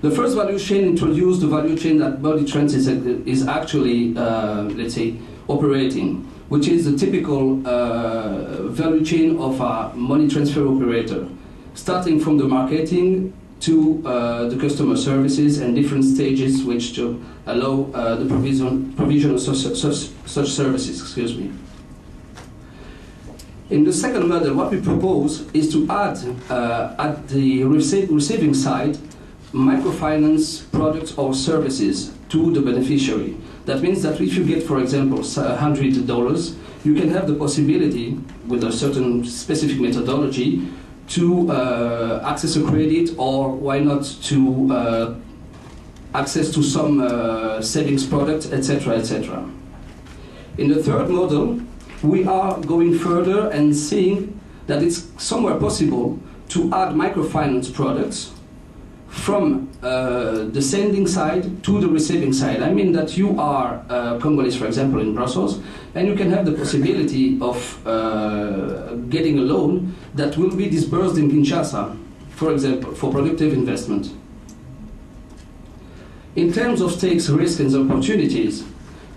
The first value chain introduced the value chain that Remittance is actually, let's say, operating, which is the typical value chain of a money transfer operator, starting from the marketing to the customer services and different stages which to allow the provision of such services. Excuse me. In the second model, what we propose is to add at the receiving side microfinance products or services to the beneficiary. That means that if you get, for example, $100, you can have the possibility, with a certain specific methodology, to access a credit, or why not to access to some savings product, etc., etc. In the third model, we are going further and seeing that it's somewhere possible to add microfinance products from the sending side to the receiving side. I mean that you are Congolese, for example, in Brussels, and you can have the possibility of getting a loan that will be disbursed in Kinshasa, for example, for productive investment. In terms of stakes, risks, and opportunities,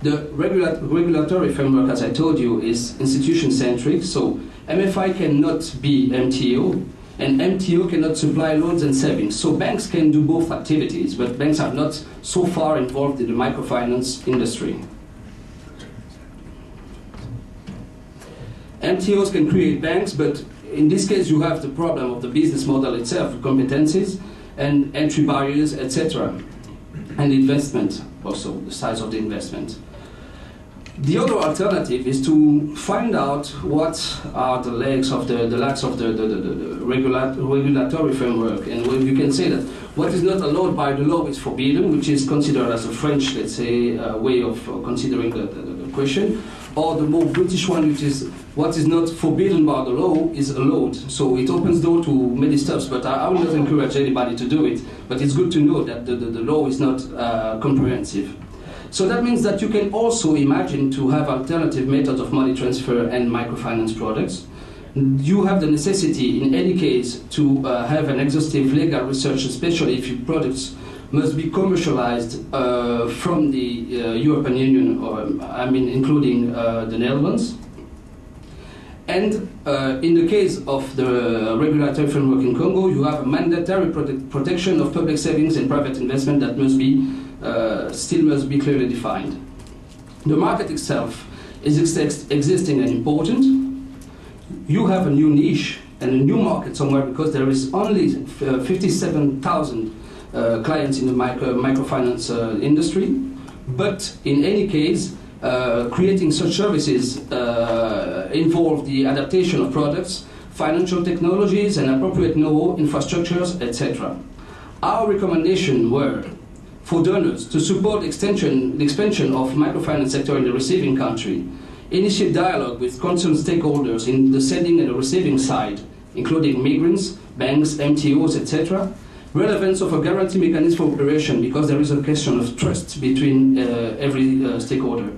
the regulatory framework, as I told you, is institution-centric, so MFI cannot be MTO, and MTO cannot supply loans and savings. So banks can do both activities, but banks are not so far involved in the microfinance industry. MTOs can create banks, but in this case you have the problem of the business model itself, competencies and entry barriers, etc. And investment, also the size of the investment. The other alternative is to find out what are the lacks of the regulatory framework, and you can say that what is not allowed by the law is forbidden, which is considered as a French, let's say, way of considering the question, or the more British one, which is what is not forbidden by the law is allowed. So it opens door to many steps, but I will not encourage anybody to do it. But it's good to know that the law is not comprehensive. So that means that you can also imagine to have alternative methods of money transfer and microfinance products. You have the necessity, in any case, to have an exhaustive legal research, especially if your products must be commercialized from the European Union, or including the Netherlands. And in the case of the regulatory framework in Congo, you have a mandatory protection of public savings and private investment that must be still must be clearly defined. The market itself is existing and important. You have a new niche and a new market somewhere, because there is only 57,000 clients in the microfinance industry. But in any case, creating such services involve the adaptation of products, financial technologies, and appropriate know-how, infrastructures, etc. Our recommendation were for donors to support the expansion of microfinance sector in the receiving country, initiate dialogue with concerned stakeholders in the sending and the receiving side, including migrants, banks, MTOs, etc. Relevance of a guarantee mechanism for operation, because there is a question of trust between every stakeholder.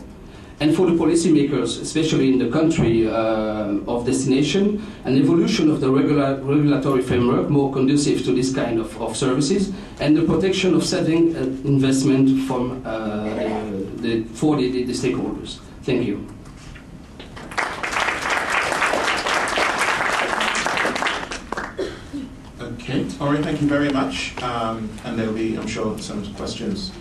And for the policymakers, especially in the country of destination, an evolution of the regulatory framework more conducive to this kind of services, and the protection of saving investment from for the stakeholders. Thank you. Okay, Ori, thank you very much. And there will be, I'm sure, some questions